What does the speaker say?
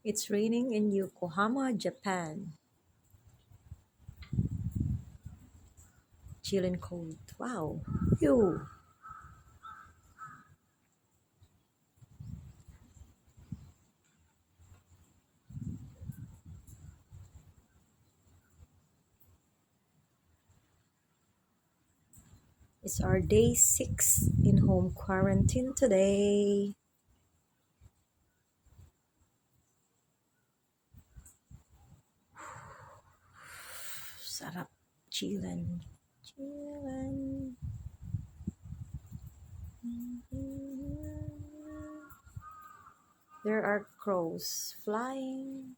It's raining in Yokohama, Japan. Chill and cold. Wow. Ew. It's our day 6 in home quarantine today. Sarap. Chillin'. Chillin'. There are crows flying.